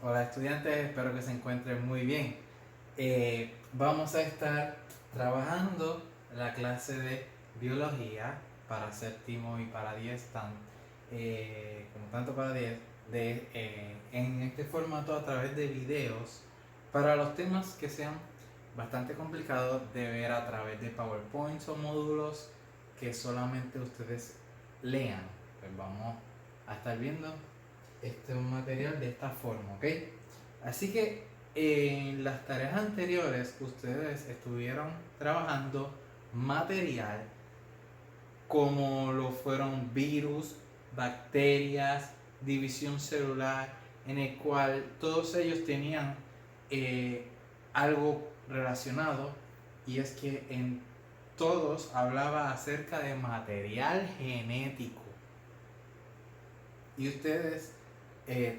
Hola estudiantes, espero que se encuentren muy bien. Vamos a estar trabajando la clase de biología para séptimo y para 10, como tanto para 10, en este formato a través de videos para los temas que sean bastante complicados de ver a través de PowerPoints o módulos que solamente ustedes lean. Pues vamos a estar viendo este material de esta forma, ¿ok? Así que en las tareas anteriores ustedes estuvieron trabajando material como lo fueron virus, bacterias, división celular, en el cual todos ellos tenían eh, algo relacionado, y es que en todos hablaba acerca de material genético. Y ustedes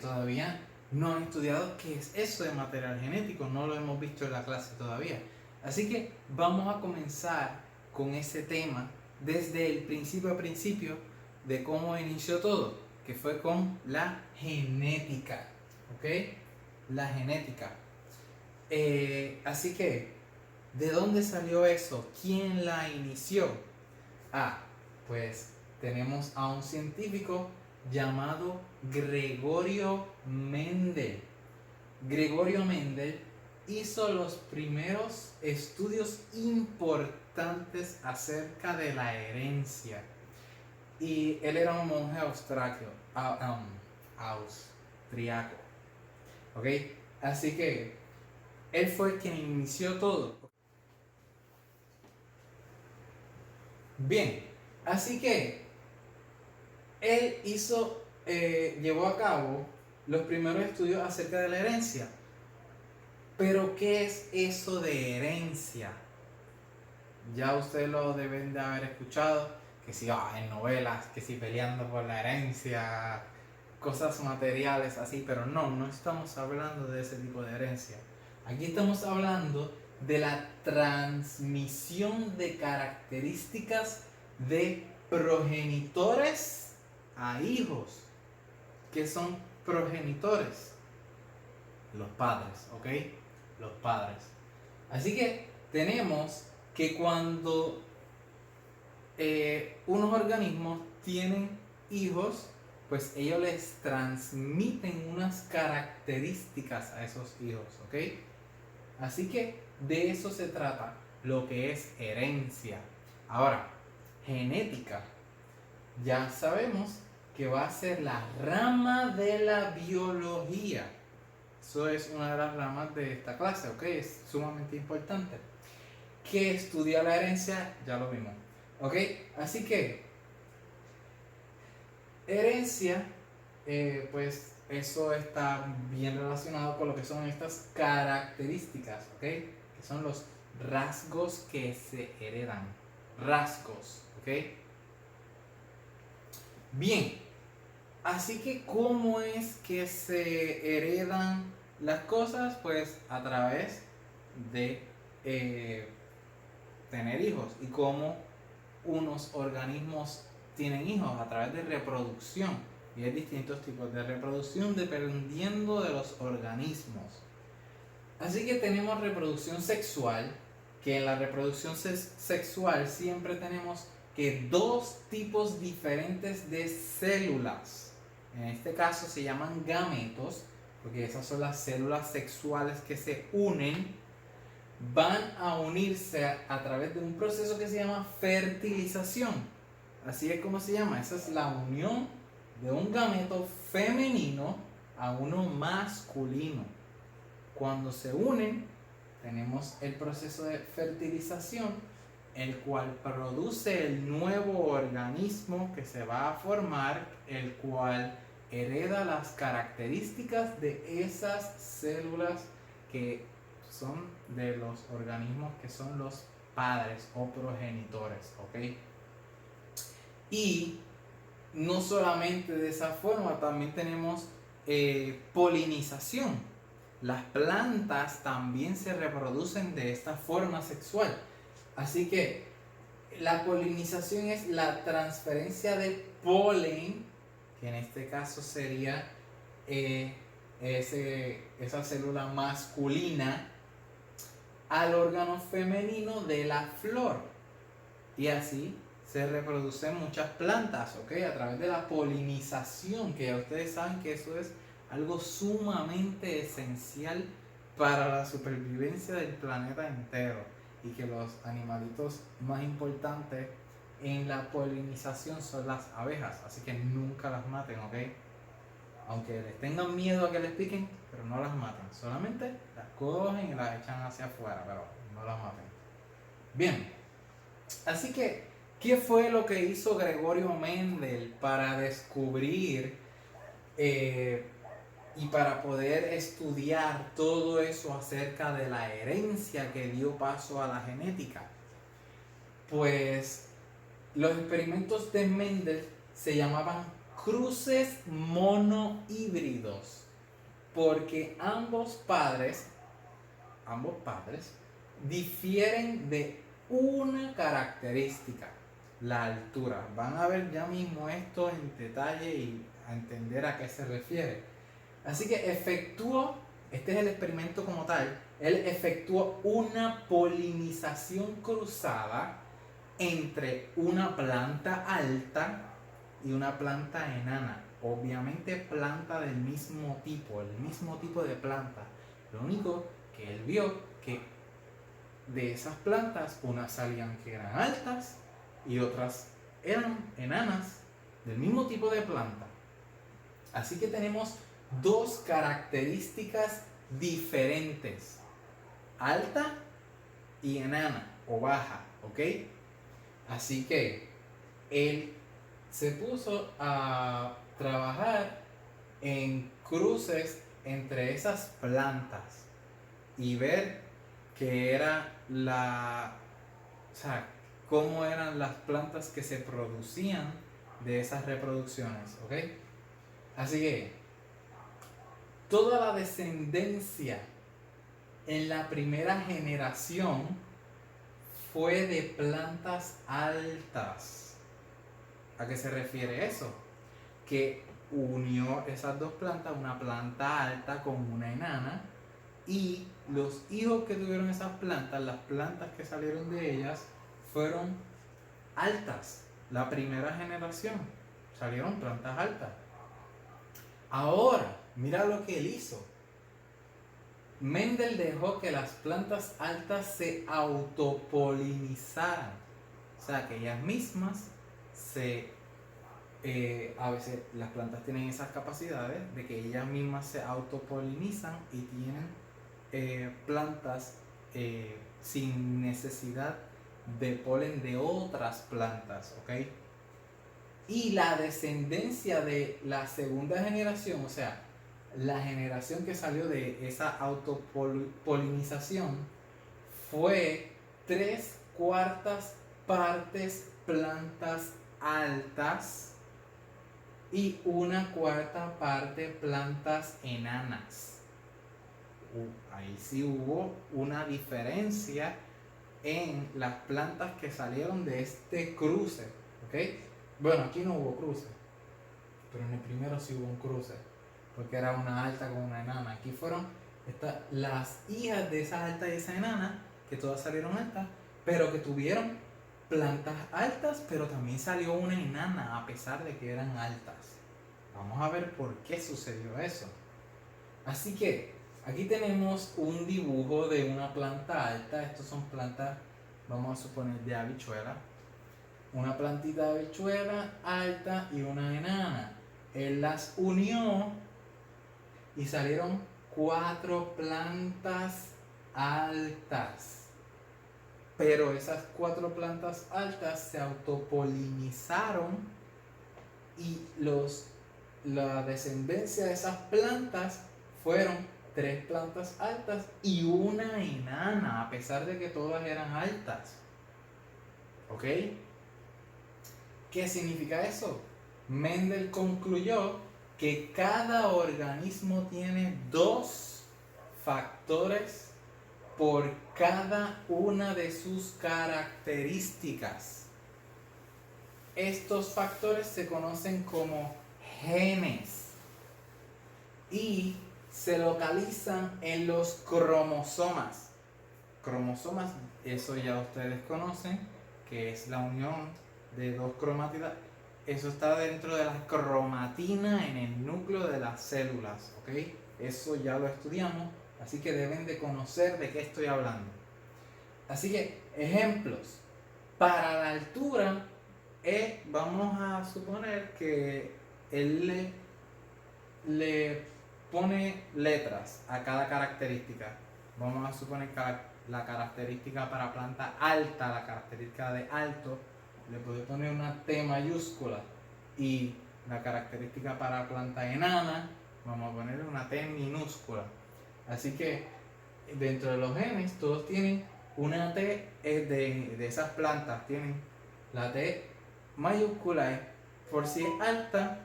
todavía no han estudiado qué es eso de material genético, no lo hemos visto en la clase todavía. Así que vamos a comenzar con ese tema desde el principio a principio de cómo inició todo, que fue con la genética, ¿ok? La genética. Así que, ¿de dónde salió eso? ¿Quién la inició? Ah, pues tenemos a un científico llamado Gregorio Mendel. Gregorio Mendel hizo los primeros estudios importantes acerca de la herencia. Y él era un monje austriaco. ¿Ok? Así que él fue quien inició todo. Bien, así que él llevó a cabo los primeros estudios acerca de la herencia. Pero, ¿qué es eso de herencia? Ya ustedes lo deben de haber escuchado, que si en novelas, que si peleando por la herencia, cosas materiales así, pero no estamos hablando de ese tipo de herencia. Aquí estamos hablando de la transmisión de características de progenitores a hijos. ¿Qué son progenitores? Los padres, ¿ok? Los padres. Así que tenemos que cuando unos organismos tienen hijos, pues ellos les transmiten unas características a esos hijos, ¿ok? Así que de eso se trata lo que es herencia. Ahora, genética. Ya sabemos que va a ser la rama de la biología. Eso es una de las ramas de esta clase, ¿ok? Es sumamente importante. ¿Qué estudia la herencia? Ya lo vimos, ¿ok? Así que, herencia, pues eso está bien relacionado con lo que son estas características, ¿ok? Que son los rasgos que se heredan. Rasgos, ¿ok? Bien, así que ¿cómo es que se heredan las cosas? Pues a través de tener hijos. ¿Y cómo unos organismos tienen hijos? A través de reproducción. Y hay distintos tipos de reproducción dependiendo de los organismos. Así que tenemos reproducción sexual, que en la reproducción sexual siempre tenemos que dos tipos diferentes de células. En este caso se llaman gametos, porque esas son las células sexuales que se unen, van a unirse a través de un proceso que se llama fertilización. Así es como se llama. Esa es la unión de un gameto femenino a uno masculino. Cuando se unen, tenemos el proceso de fertilización, el cual produce el nuevo organismo que se va a formar, el cual hereda las características de esas células que son de los organismos que son los padres o progenitores, ¿ok? Y no solamente de esa forma, también tenemos polinización. Las plantas también se reproducen de esta forma sexual. Así que la polinización es la transferencia de polen, que en este caso sería esa célula masculina al órgano femenino de la flor. Y así se reproducen muchas plantas, ¿ok? A través de la polinización, que ya ustedes saben que eso es algo sumamente esencial para la supervivencia del planeta entero. Y que los animalitos más importantes en la polinización son las abejas. Así que nunca las maten, ¿ok? Aunque les tengan miedo a que les piquen, pero no las maten. Solamente las cogen y las echan hacia afuera, pero no las maten. Bien, así que, ¿qué fue lo que hizo Gregorio Mendel para descubrir y para poder estudiar todo eso acerca de la herencia que dio paso a la genética? Pues los experimentos de Mendel se llamaban cruces monohíbridos, porque ambos padres difieren de una característica, la altura. Van a ver ya mismo esto en detalle y a entender a qué se refiere. Así que este es el experimento como tal, él efectuó una polinización cruzada entre una planta alta y una planta enana. Obviamente planta del mismo tipo, el mismo tipo de planta. Lo único que él vio que de esas plantas unas salían que eran altas y otras eran enanas del mismo tipo de planta. Así que tenemos dos características diferentes, alta y enana o baja, ¿ok? Así que él se puso a trabajar en cruces entre esas plantas y ver qué era cómo eran las plantas que se producían de esas reproducciones, ¿ok? Así que toda la descendencia en la primera generación fue de plantas altas. ¿A qué se refiere eso? Que unió esas dos plantas, una planta alta con una enana, y los hijos que tuvieron esas plantas, las plantas que salieron de ellas, fueron altas. La primera generación salieron plantas altas. Ahora, mira lo que él hizo. Mendel dejó que las plantas altas se autopolinizaran. O sea, que ellas mismas a veces las plantas tienen esas capacidades de que ellas mismas se autopolinizan y tienen plantas sin necesidad de polen de otras plantas, ¿ok? Y la descendencia de la segunda generación, o sea, la generación que salió de esa autopolinización, fue 3/4 partes plantas altas y 1/4 parte plantas enanas. Ahí sí hubo una diferencia en las plantas que salieron de este cruce, ¿ok? Bueno, aquí no hubo cruce, pero en el primero sí hubo un cruce, porque era una alta con una enana. Aquí fueron las hijas de esa alta y esa enana, que todas salieron altas, pero que tuvieron plantas altas, pero también salió una enana a pesar de que eran altas. Vamos a ver por qué sucedió eso. Así que aquí tenemos un dibujo de una planta alta. Estos son plantas, vamos a suponer, de habichuela. Una plantita de habichuela alta y una enana. Él las unió y salieron 4 plantas altas. Pero esas 4 plantas altas se autopolinizaron y la descendencia de esas plantas fueron 3 plantas altas y una enana, a pesar de que todas eran altas. ¿Ok? ¿Qué significa eso? Mendel concluyó que cada organismo tiene 2 factores por cada una de sus características. Estos factores se conocen como genes. Y se localizan en los cromosomas. Cromosomas, eso ya ustedes conocen, que es la unión de dos cromátidas. Eso está dentro de la cromatina en el núcleo de las células, ¿ok? Eso ya lo estudiamos, así que deben de conocer de qué estoy hablando. Así que, ejemplos. Para la altura, vamos a suponer que él le pone letras a cada característica. Vamos a suponer que la característica para planta alta, la característica de alto, le puede poner una T mayúscula. Y la característica para planta enana, vamos a ponerle una T minúscula. Así que dentro de los genes todos tienen una T de esas plantas, tienen la T mayúscula es por si es alta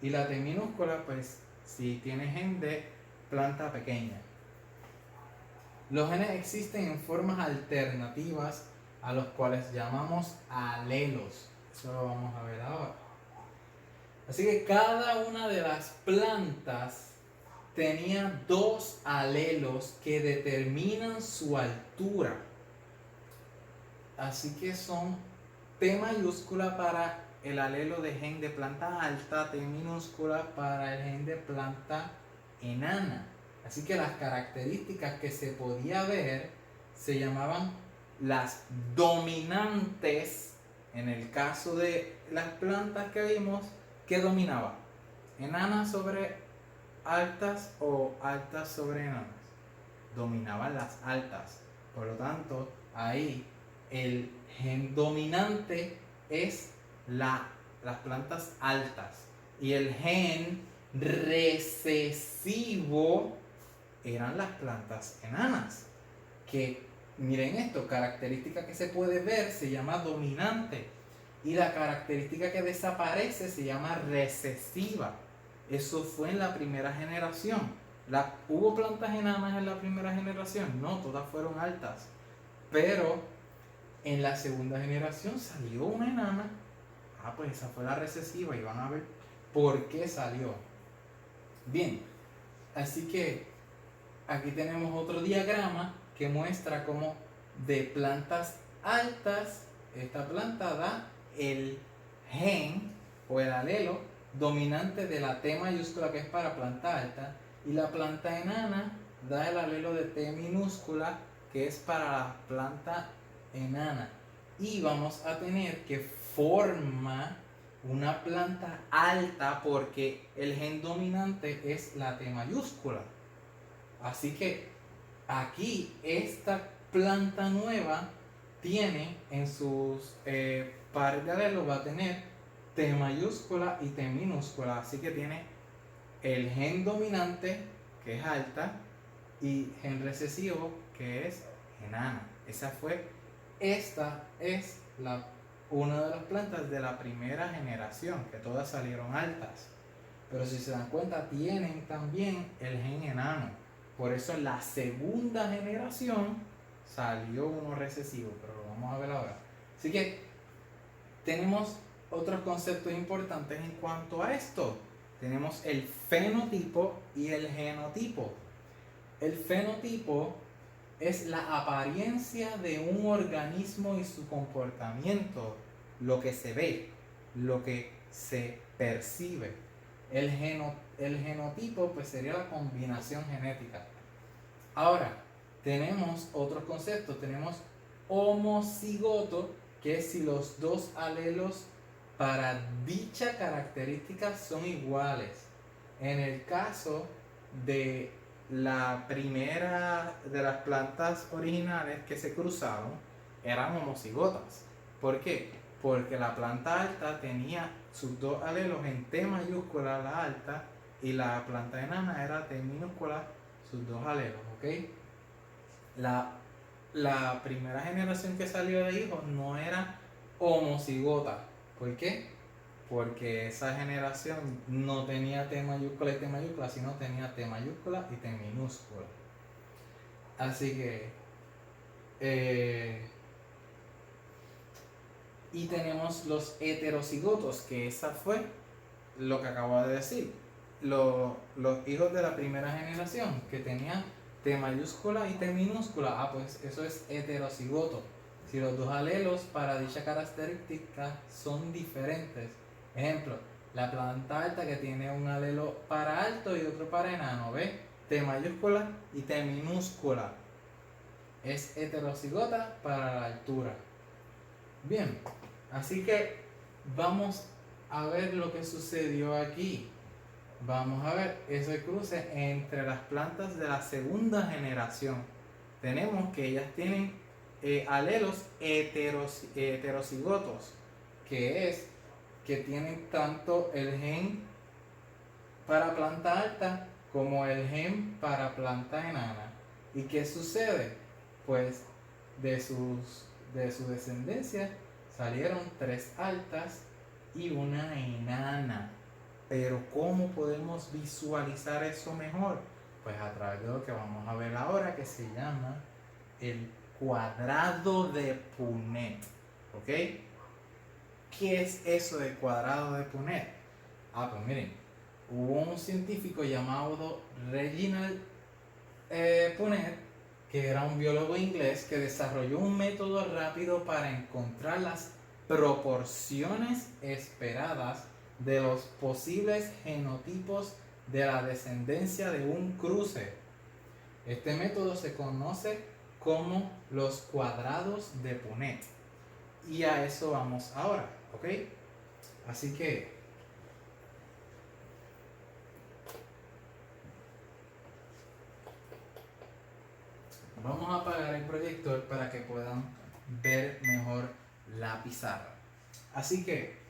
y la T minúscula pues si tiene gen de planta pequeña. Los genes existen en formas alternativas a los cuales llamamos alelos. Eso lo vamos a ver ahora. Así que cada una de las plantas tenía dos alelos que determinan su altura. Así que son T mayúscula para el alelo de gen de planta alta, T minúscula para el gen de planta enana. Así que las características que se podía ver se llamaban las dominantes. En el caso de las plantas que vimos, ¿qué dominaba? ¿Enanas sobre altas o altas sobre enanas? Dominaban las altas. Por lo tanto, ahí el gen dominante es las plantas altas. Y el gen recesivo eran las plantas enanas. Que miren esto, característica que se puede ver se llama dominante. Y la característica que desaparece se llama recesiva. Eso fue en la primera generación. ¿Hubo plantas enanas en la primera generación? No, todas fueron altas. Pero en la segunda generación salió una enana. Pues esa fue la recesiva y van a ver por qué salió. Bien, así que aquí tenemos otro diagrama que muestra cómo de plantas altas, esta planta da el gen o el alelo dominante de la T mayúscula que es para planta alta y la planta enana da el alelo de T minúscula que es para la planta enana. Y vamos a tener que forma una planta alta porque el gen dominante es la T mayúscula. Así que aquí esta planta nueva tiene en sus pares de alelos va a tener T mayúscula y T minúscula. Así que tiene el gen dominante que es alta y gen recesivo que es enana. Esta es una de las plantas de la primera generación, que todas salieron altas. Pero si se dan cuenta, tienen también el gen enano. Por eso en la segunda generación salió uno recesivo, pero lo vamos a ver ahora. Así que tenemos otros conceptos importantes en cuanto a esto. Tenemos el fenotipo y el genotipo. El fenotipo es la apariencia de un organismo y su comportamiento, lo que se ve, lo que se percibe. El genotipo pues sería la combinación genética. Ahora, tenemos otros conceptos. Tenemos homocigoto, que es si los dos alelos para dicha característica son iguales. En el caso de la primera de las plantas originales que se cruzaron, eran homocigotas. ¿Por qué? Porque la planta alta tenía sus dos alelos en T mayúscula, la alta, y la planta enana era T minúscula, sus dos alelos, ¿ok? La primera generación que salió de hijos no era homocigota. ¿Por qué? Porque esa generación no tenía T mayúscula y T mayúscula, sino tenía T mayúscula y T minúscula. Así que y tenemos los heterocigotos, que esa fue lo que acabo de decir. los hijos de la primera generación que tenían T mayúscula y T minúscula. Ah, pues eso es heterocigoto. Si los dos alelos para dicha característica son diferentes. Ejemplo, la planta alta que tiene un alelo para alto y otro para enano, ¿ves? T mayúscula y T minúscula. Es heterocigota para la altura. Bien, así que vamos a ver lo que sucedió aquí. Vamos a ver ese cruce entre las plantas de la segunda generación. Tenemos que ellas tienen alelos heterocigotos, que es que tienen tanto el gen para planta alta como el gen para planta enana. ¿Y qué sucede? Pues de su descendencia salieron 3 altas y una enana. Pero ¿cómo podemos visualizar eso mejor? Pues a través de lo que vamos a ver ahora, que se llama el cuadrado de Punnett. ¿Ok? ¿Qué es eso de cuadrado de Punnett? Ah, pues miren, hubo un científico llamado Reginald Punnett, que era un biólogo inglés, que desarrolló un método rápido para encontrar las proporciones esperadas de los posibles genotipos de la descendencia de un cruce. Este método se conoce como los cuadrados de Punnett. Y a eso vamos ahora, ¿ok? Así que vamos a apagar el proyector para que puedan ver mejor la pizarra. Así que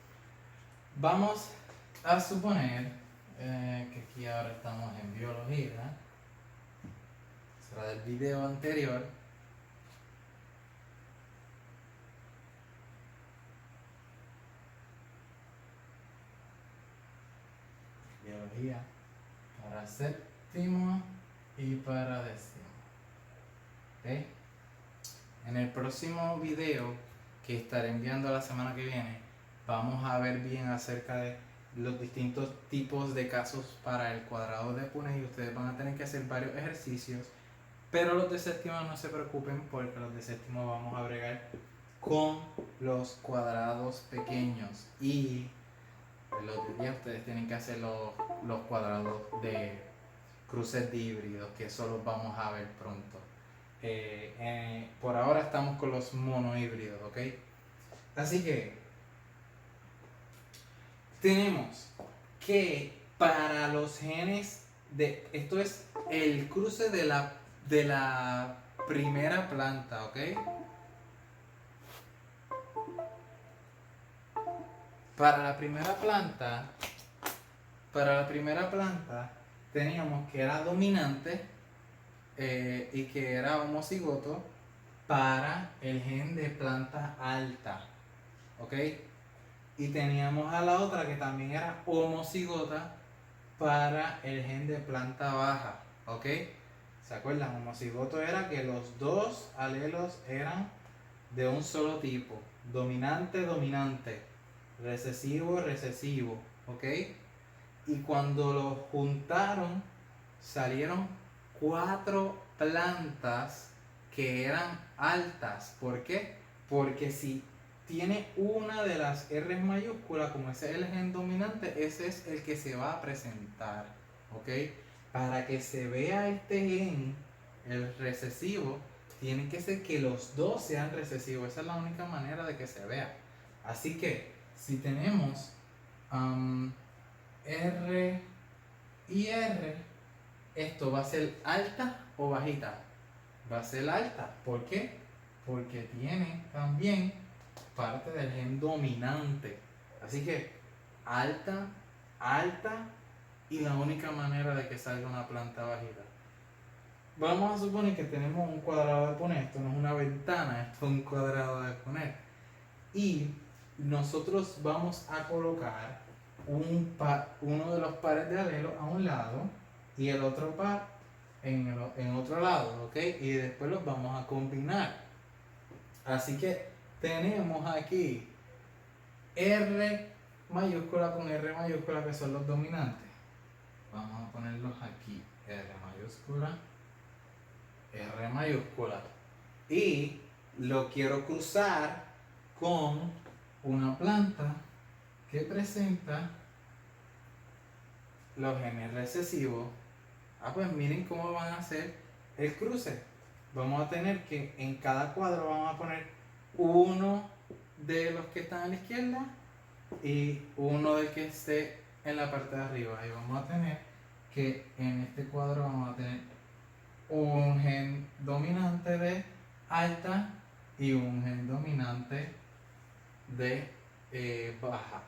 vamos a suponer que aquí ahora estamos en biología. Será del video anterior. Biología para séptimo y para décimo. ¿Okay? En el próximo video que estaré enviando la semana que viene, vamos a ver bien acerca de los distintos tipos de casos para el cuadrado de Punnett y ustedes van a tener que hacer varios ejercicios, pero los de séptimo no se preocupen porque los de séptimo vamos a bregar con los cuadrados pequeños y los de 10 ustedes tienen que hacer los cuadrados de cruces de híbridos, que eso los vamos a ver pronto. Por ahora estamos con los monohíbridos, ¿ok? Así que tenemos que para los genes de esto es el cruce de la primera planta, ¿ok? Para la primera planta teníamos que era dominante y que era homocigoto para el gen de planta alta, ¿ok? Y teníamos a la otra que también era homocigota para el gen de planta baja, ¿ok? ¿Se acuerdan? Homocigoto era que los dos alelos eran de un solo tipo, dominante, dominante, recesivo, recesivo, ¿ok? Y cuando los juntaron salieron 4 plantas que eran altas. ¿Por qué? Porque si tiene una de las R mayúsculas, como ese es el gen dominante, ese es el que se va a presentar, ¿ok? Para que se vea este gen, el recesivo, tiene que ser que los dos sean recesivos. Esa es la única manera de que se vea. Así que si tenemos R y R, esto va a ser alta o bajita. Va a ser alta. ¿Por qué? Porque tiene también parte del gen dominante. Así que alta, alta y la única manera de que salga una planta bajita. Vamos a suponer que tenemos un cuadrado de Punnett. Esto no es una ventana, esto es un cuadrado de Punnett. Y nosotros vamos a colocar uno de los pares de alelos a un lado y el otro par en otro lado, ¿ok? Y después los vamos a combinar. Así que tenemos aquí R mayúscula con R mayúscula, que son los dominantes. vamos a ponerlos aquí, R mayúscula, R mayúscula. Y lo quiero cruzar con una planta que presenta los genes recesivos. Pues miren cómo van a hacer el cruce. Vamos a tener que en cada cuadro vamos a poner uno de los que están a la izquierda y uno del que esté en la parte de arriba. Y vamos a tener que en este cuadro vamos a tener un gen dominante de alta y un gen dominante de baja.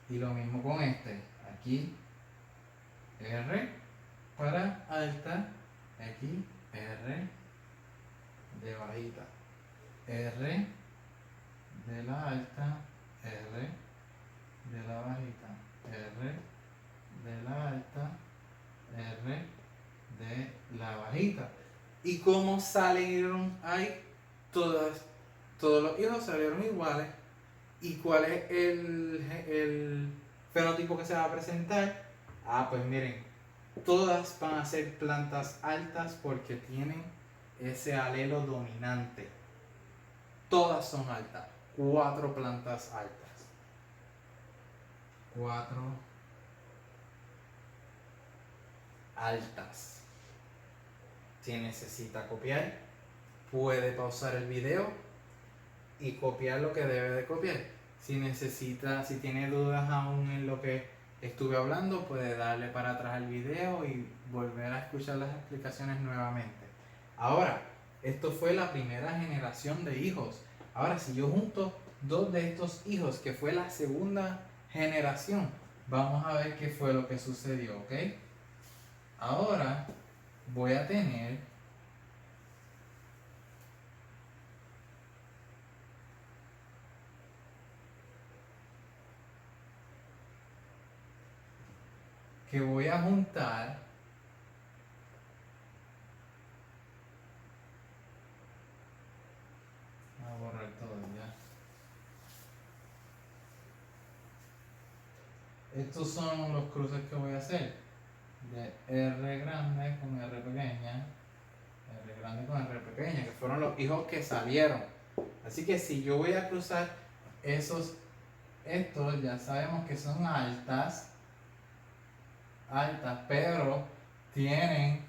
Y lo mismo con este. Aquí R para alta, aquí R de bajita, R de la alta, R de la bajita, R de la alta, R de la bajita. ¿Y cómo salieron ahí? Todos los hijos salieron iguales. ¿Y cuál es el fenotipo que se va a presentar? Pues miren, todas van a ser plantas altas porque tienen ese alelo dominante. Todas son altas. 4 plantas altas. 4 altas. Si necesita copiar, puede pausar el video y copiar lo que debe de copiar. Si tiene dudas aún en lo que estuve hablando, puede darle para atrás al video y volver a escuchar las explicaciones nuevamente. Ahora, esto fue la primera generación de hijos. Ahora, si yo junto 2 de estos hijos, que fue la segunda generación, vamos a ver qué fue lo que sucedió, ¿ok? Ahora voy a tener que voy a juntar a borrar todo ya. Estos son los cruces que voy a hacer de R grande con R pequeña, R grande con R pequeña, que fueron los hijos que salieron. Así que si yo voy a cruzar estos ya sabemos que son altas, pero tienen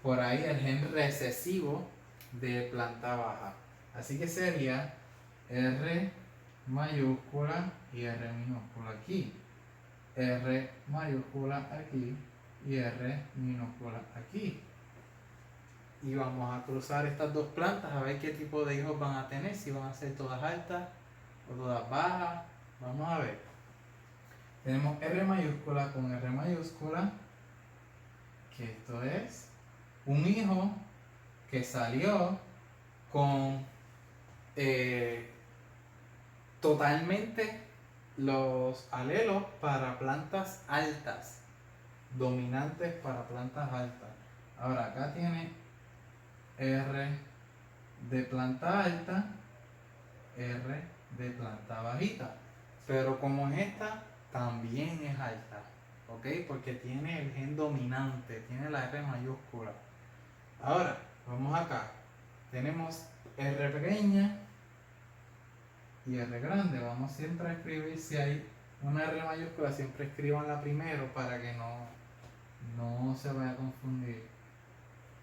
por ahí el gen recesivo de planta baja. Así que sería R mayúscula y R minúscula aquí. R mayúscula aquí y R minúscula aquí. Y vamos a cruzar estas dos plantas a ver qué tipo de hijos van a tener, si van a ser todas altas o todas bajas. Vamos a ver. Tenemos R mayúscula con R mayúscula, que esto es un hijo que salió con totalmente los alelos para plantas altas, dominantes para plantas altas. Ahora acá tiene R de planta alta, R de planta bajita, pero como es esta, también es alta, ¿ok? Porque tiene el gen dominante, tiene la R mayúscula. Ahora, vamos acá, tenemos R pequeña y R grande. Vamos siempre a escribir, si hay una R mayúscula, siempre escribanla primero para que no se vaya a confundir.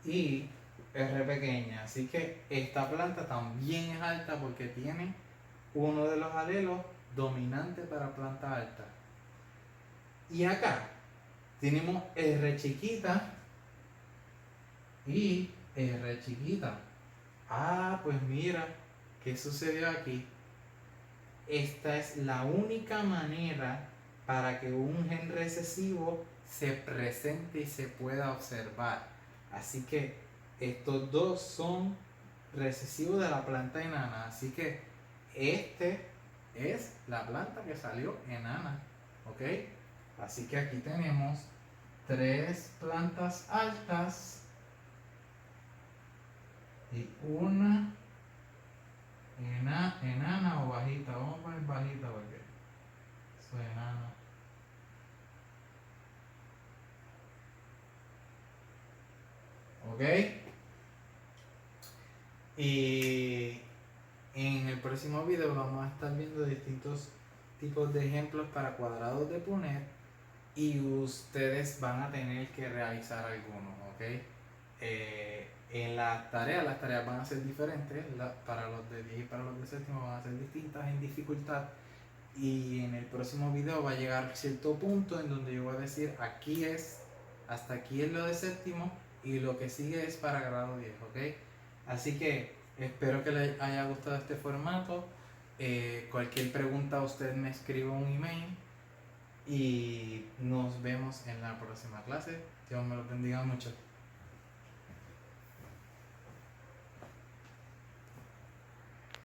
Y R pequeña, así que esta planta también es alta porque tiene uno de los alelos dominantes para planta alta. Y acá tenemos R chiquita y R chiquita. Pues mira, ¿qué sucedió aquí? Esta es la única manera para que un gen recesivo se presente y se pueda observar. Así que estos dos son recesivos de la planta enana. Así que este es la planta que salió enana. ¿Ok? Así que aquí tenemos 3 plantas altas y una enana o bajita. Vamos a poner bajita porque soy enana. ¿Ok? Y en el próximo video vamos a estar viendo distintos tipos de ejemplos para cuadrados de poner y ustedes van a tener que realizar algunos, ¿ok? En las tareas van a ser diferentes, para los de 10 y para los de séptimo van a ser distintas en dificultad, y en el próximo video va a llegar cierto punto en donde yo voy a decir hasta aquí es lo de séptimo y lo que sigue es para grado 10, ¿ok? Así que espero que les haya gustado este formato. Cualquier pregunta usted me escribe un email y nos vemos en la próxima clase. Dios me lo bendiga mucho.